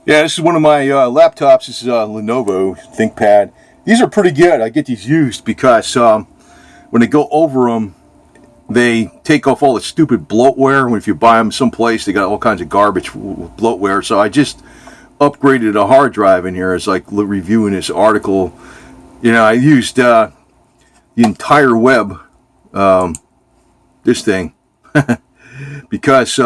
Yeah, this is one of my laptops. This is a Lenovo ThinkPad. These are pretty good. I get these used because when they go over them, they take off all the stupid bloatware. If you buy them someplace, they got all kinds of garbage with bloatware. So I just upgraded a hard drive in here. It's like reviewing this article. I used the entire web, this thing, because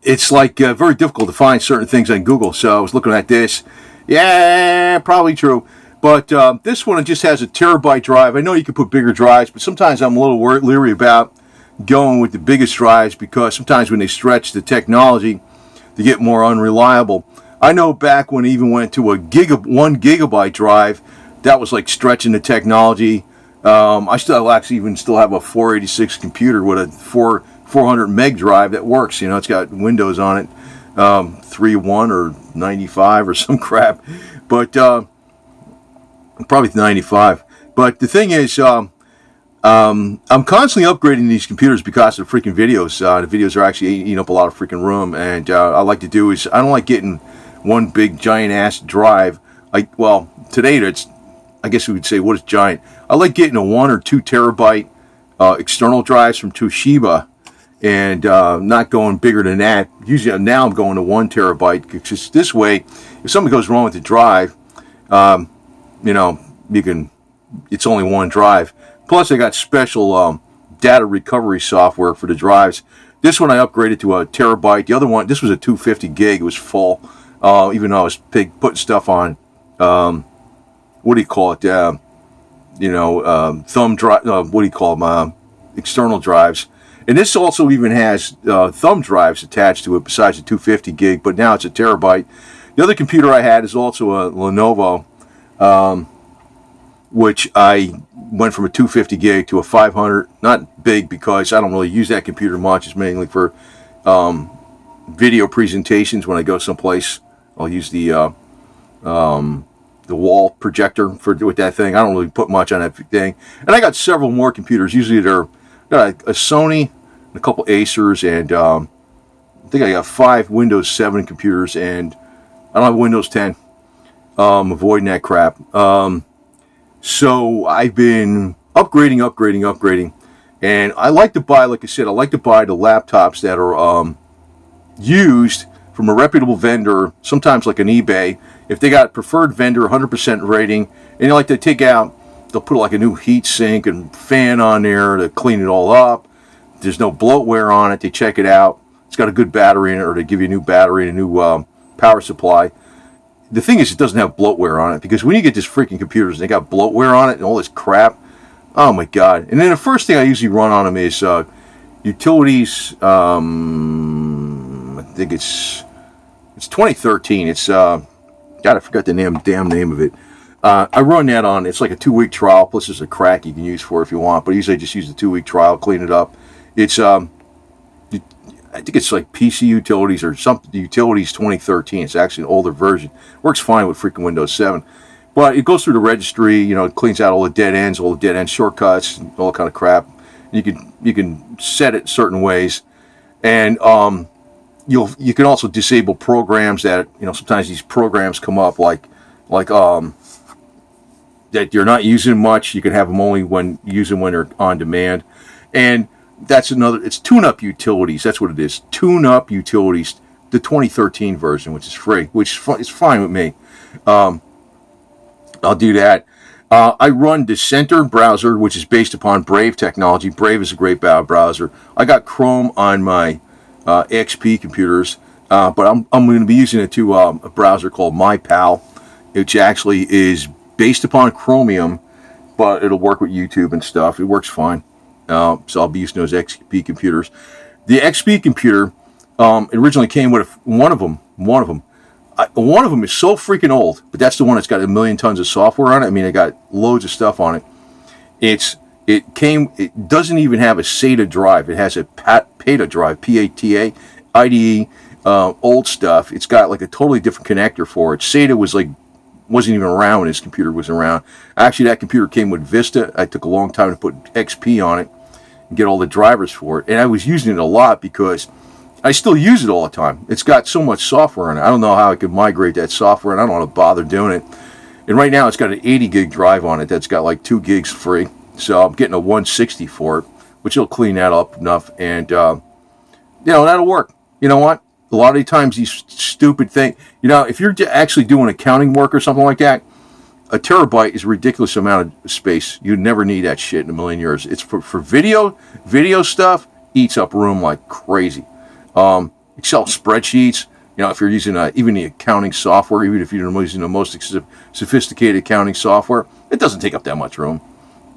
it's like very difficult to find certain things on Google. So I was looking at this. Yeah, probably true. But this one just has a terabyte drive. I know you can put bigger drives, but sometimes I'm a little leery about going with the biggest drives because sometimes when they stretch the technology, they get more unreliable. I know back when it even went to a 1 gigabyte drive, that was like stretching the technology. I still actually even still have a 486 computer with a 400 meg drive that works. It's got Windows on it, 3.1 or 95 or some crap, but probably 95. But the thing is, I'm constantly upgrading these computers because of the freaking videos. The videos are actually eating up a lot of freaking room, and I like to do is I don't like getting one big giant ass drive. Today I guess we would say what is giant. I like getting a 1 or 2 terabyte external drives from Toshiba, and not going bigger than that. Usually now I'm going to 1 terabyte because this way, if something goes wrong with the drive, you can. It's only one drive. Plus, I got special data recovery software for the drives. This one I upgraded to a terabyte. The other one, this was a 250 gig. It was full, even though I was putting stuff on. What do you call it? Thumb drive. What do you call them? External drives. And this also even has thumb drives attached to it besides the 250 gig, but now it's a terabyte. The other computer I had is also a Lenovo, which I went from a 250 gig to a 500. Not big because I don't really use that computer much. It's mainly for video presentations when I go someplace. I'll use the wall projector with that thing. I don't really put much on that thing. And I got several more computers. Usually they're got a Sony, a couple Acers, and I think I got 5 Windows 7 computers, and I don't have Windows 10. Avoiding that crap. So I've been upgrading, and I like to buy, like I said, I like to buy the laptops that are used from a reputable vendor, sometimes like an eBay. If they got preferred vendor, 100% rating, and they like to take out, they'll put like a new heat sink and fan on there to clean it all up. There's no bloatware on it. They check it out. It's got a good battery in it, or they give you a new battery and a new power supply. The thing is, it doesn't have bloatware on it, because when you get these freaking computers and they got bloatware on it and all this crap, oh my God. And then the first thing I usually run on them is utilities. I think it's 2013. It's God, I forgot the damn name of it. I run that on. It's like a 2-week trial. Plus, there's a crack you can use for it if you want. But usually, I just use the 2-week trial, clean it up. It's I think it's like PC Utilities or something. Utilities 2013. It's actually an older version. Works fine with freaking Windows 7. But it goes through the registry. It cleans out all the dead ends, all the dead end shortcuts, all that kind of crap. You can set it certain ways, and you can also disable programs that sometimes these programs come up like that you're not using much. You can have them only when they're on demand, and that's another. It's TuneUp Utilities. That's what it is. TuneUp Utilities, the 2013 version, which is free, which is fine with me. I'll do that. I run Dissenter browser, which is based upon Brave technology. Brave is a great browser. I got Chrome on my XP computers, but I'm going to be using it to a browser called MyPal, which actually is based upon Chromium, but it'll work with YouTube and stuff. It works fine. So I'll be using those XP computers. The XP computer originally came with one of them. One of them is so freaking old, but that's the one that's got a million tons of software on it. I mean, it got loads of stuff on it. It doesn't even have a SATA drive. It has a PATA drive, PATA, IDE, old stuff. It's got like a totally different connector for it. SATA wasn't even around when this computer was around. Actually, that computer came with Vista. I took a long time to put XP on it and get all the drivers for it. And I was using it a lot because I still use it all the time. It's got so much software in it. I don't know how I could migrate that software, and I don't want to bother doing it. And right now, it's got an 80 gig drive on it that's got like 2 gigs free. So I'm getting a 160 for it, which will clean that up enough. And, that'll work. You know what? A lot of the times, these stupid things, if you're actually doing accounting work or something like that, a terabyte is a ridiculous amount of space. You'd never need that shit in a million years. It's for video stuff, eats up room like crazy. Excel spreadsheets, if you're using even the accounting software, even if you're using the most sophisticated accounting software, it doesn't take up that much room.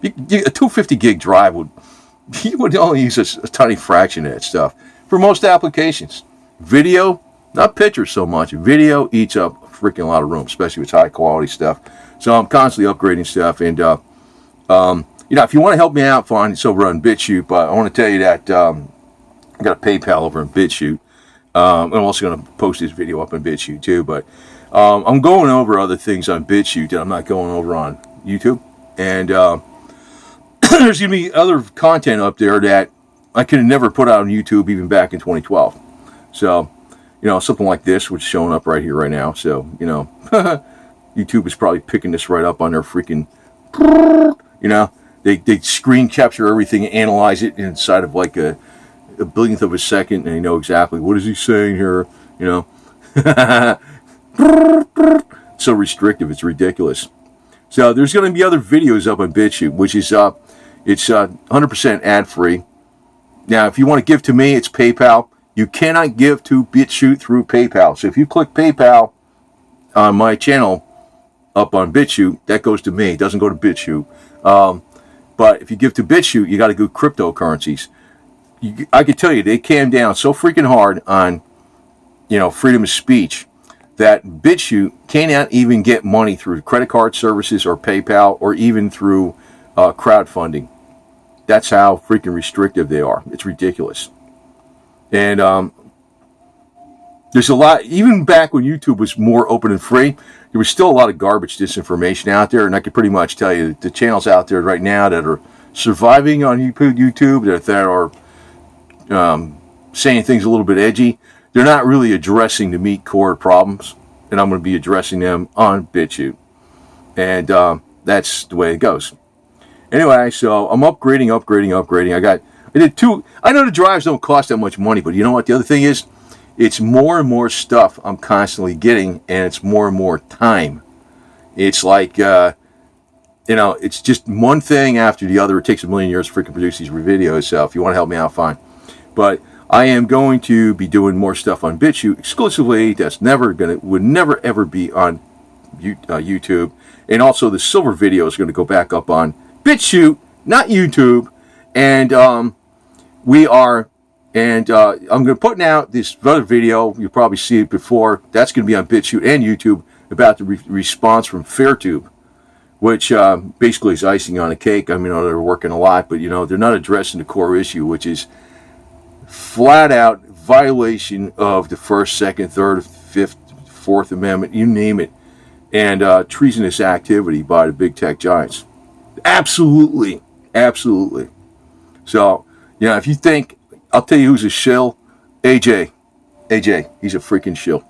A 250 gig drive you would only use a tiny fraction of that stuff for most applications. Video, not pictures so much. Video eats up a freaking lot of room, especially with high quality stuff. So I'm constantly upgrading stuff. And, if you want to help me out, fine, it's over on BitChute. But I want to tell you that I got a PayPal over on BitChute. I'm also going to post this video up on BitChute too. But I'm going over other things on BitChute that I'm not going over on YouTube. And there's going to be other content up there that I could have never put out on YouTube even back in 2012. So, something like this, which is showing up right here, right now. So, YouTube is probably picking this right up on their freaking, they screen capture everything and analyze it inside of like a billionth of a second, and they know exactly what is he saying here, So restrictive, it's ridiculous. So there's going to be other videos up on BitChute, which is it's 100% ad-free. Now, if you want to give to me, it's PayPal. You cannot give to BitChute through PayPal. So if you click PayPal on my channel up on BitChute, that goes to me. It doesn't go to BitChute. But if you give to BitChute, you got to go cryptocurrencies. I can tell you, they came down so freaking hard on, freedom of speech that BitChute cannot even get money through credit card services or PayPal or even through crowdfunding. That's how freaking restrictive they are. It's ridiculous. And there's a lot, even back when YouTube was more open and free, there was still a lot of garbage disinformation out there. And I could pretty much tell you the channels out there right now that are surviving on YouTube, that are saying things a little bit edgy, they're not really addressing the meat core problems. And I'm going to be addressing them on BitChute. And that's the way it goes. Anyway, so I'm upgrading. I did 2. I know the drives don't cost that much money, but you know what? The other thing is, it's more and more stuff I'm constantly getting, and it's more and more time. It's like, it's just one thing after the other. It takes a million years to freaking produce these videos, so if you want to help me out, fine. But I am going to be doing more stuff on BitChute exclusively. That's would never ever be on YouTube. And also the silver video is going to go back up on BitChute, not YouTube. And I'm going to put out this other video. You'll probably see it before. That's going to be on BitChute and YouTube about the response from Fairtube, which basically is icing on a cake. I mean, they're working a lot, but they're not addressing the core issue, which is flat out violation of the First, Second, Third, Fifth, Fourth Amendment, you name it, and treasonous activity by the big tech giants. Absolutely. So, if you think, I'll tell you who's a shill, AJ, he's a freaking shill.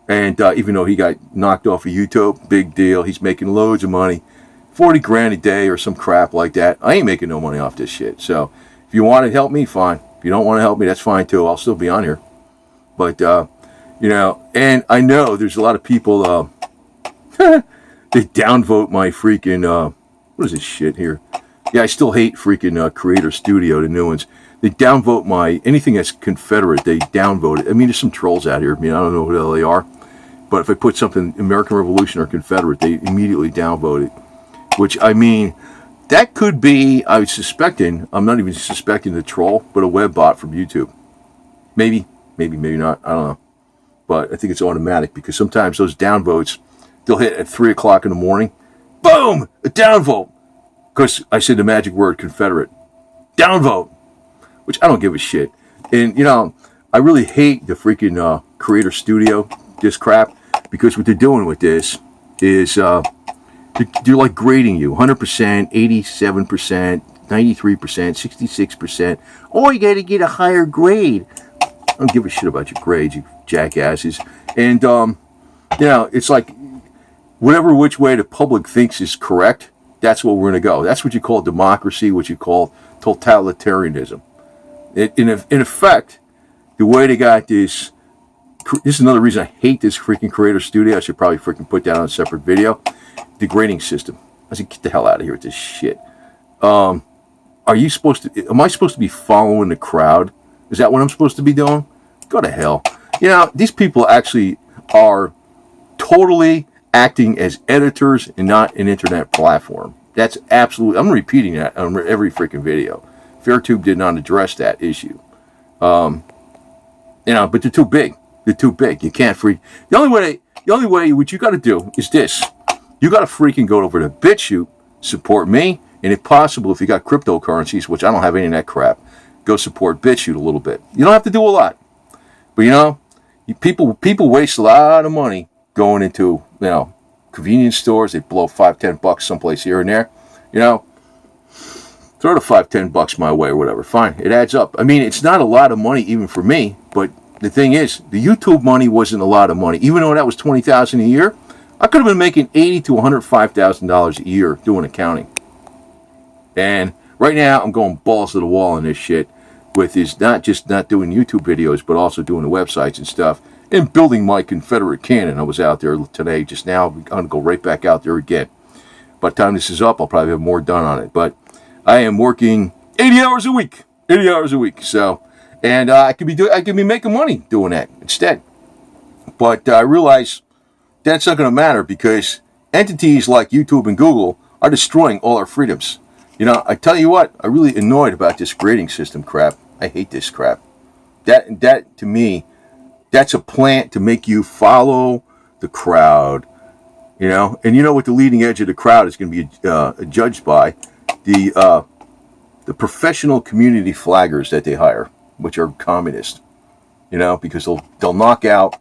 And even though he got knocked off of YouTube, big deal, he's making loads of money, 40 grand a day or some crap like that. I ain't making no money off this shit. So, if you want to help me, fine. If you don't want to help me, that's fine too. I'll still be on here. But, and I know there's a lot of people, they downvote my freaking, what is this shit here? Yeah, I still hate freaking Creator Studio, the new ones. They downvote anything that's Confederate, they downvote it. I mean, there's some trolls out here. I mean, I don't know who the hell they are. But if I put something American Revolution or Confederate, they immediately downvote it. Which, I mean, that could be, I'm not even suspecting the troll, but a web bot from YouTube. Maybe not, I don't know. But I think it's automatic because sometimes those downvotes, they'll hit at 3 o'clock in the morning. Boom! A downvote! Because I said the magic word Confederate. Downvote! Which I don't give a shit. And, I really hate the freaking Creator Studio, this crap, because what they're doing with this is they're like grading you. 100%, 87%, 93%, 66%. Oh, you got to get a higher grade. I don't give a shit about your grades, you jackasses. And, it's like whatever which way the public thinks is correct, that's what we're going to go. That's what you call democracy, what you call totalitarianism. In effect, the way they got this is another reason I hate this freaking Creator Studio. I should probably freaking put that on a separate video. The grading system. I said, get the hell out of here with this shit. Am I supposed to be following the crowd? Is that what I'm supposed to be doing? Go to hell. These people actually are totally acting as editors and not an internet platform. That's absolutely, I'm repeating that on every freaking video. FairTube did not address that issue. But they're too big. They're too big. You can't the only way what you got to do is this. You got to freaking go over to BitChute, support me, and if possible, if you got cryptocurrencies, which I don't have any of that crap, go support BitChute a little bit. You don't have to do a lot. But people waste a lot of money going into, convenience stores. They blow $5-10 someplace here and there. Throw the $5-10 my way or whatever. Fine. It adds up. I mean, it's not a lot of money even for me, but the thing is, the YouTube money wasn't a lot of money. Even though that was $20,000 a year, I could have been making $80,000 to $105,000 a year doing accounting. And right now, I'm going balls to the wall on this shit with is not just not doing YouTube videos, but also doing the websites and stuff and building my Confederate cannon. I was out there today just now. I'm going to go right back out there again. By the time this is up, I'll probably have more done on it. But I am working 80 hours a week. 80 hours a week. So, and I could be making money doing that instead. But I realize that's not going to matter because entities like YouTube and Google are destroying all our freedoms. I tell you what, I'm really annoyed about this grading system crap. I hate this crap. That to me, that's a plant to make you follow the crowd. And what the leading edge of the crowd is going to be judged by? The professional community flaggers that they hire, which are communists. Because they'll knock out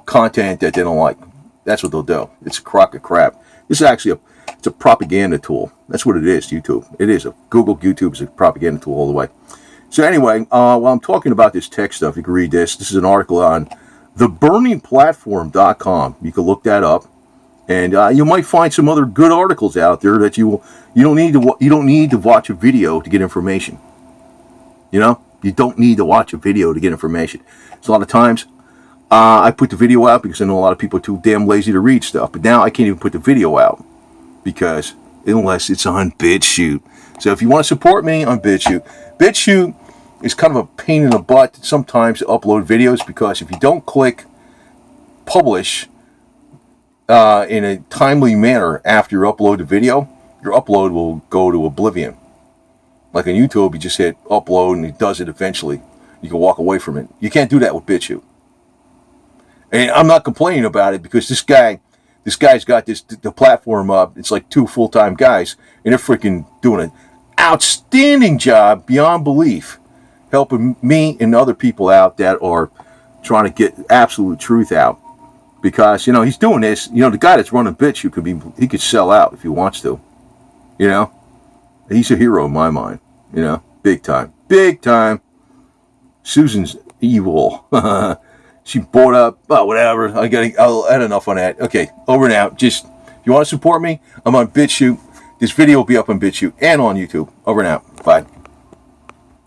content that they don't like. That's what they'll do. It's a crock of crap. This is actually it's a propaganda tool. That's what it is, YouTube. It is. YouTube is a propaganda tool all the way. So anyway, while I'm talking about this tech stuff, you can read this. This is an article on theburningplatform.com. You can look that up. And you might find some other good articles out there that you don't need to watch a video to get information. You don't need to watch a video to get information. So a lot of times I put the video out because I know a lot of people are too damn lazy to read stuff. But now I can't even put the video out because unless it's on BitChute. So if you want to support me on BitChute is kind of a pain in the butt sometimes to upload videos because if you don't click publish in a timely manner after you upload the video, your upload will go to oblivion. Like on YouTube, you just hit upload and it does it eventually. You can walk away from it. You can't do that with BitChute. And I'm not complaining about it because this guy's got the platform up. It's like 2 full-time guys, and they're freaking doing an outstanding job beyond belief, helping me and other people out that are trying to get absolute truth out. Because he's doing this. The guy that's running BitChute he could sell out if he wants to. He's a hero in my mind. Big time. Susan's evil. She bought up, whatever. I'll add enough on that. Okay, over and out. Just, if you want to support me, I'm on BitChute. This video will be up on BitChute and on YouTube. Over and out. Bye.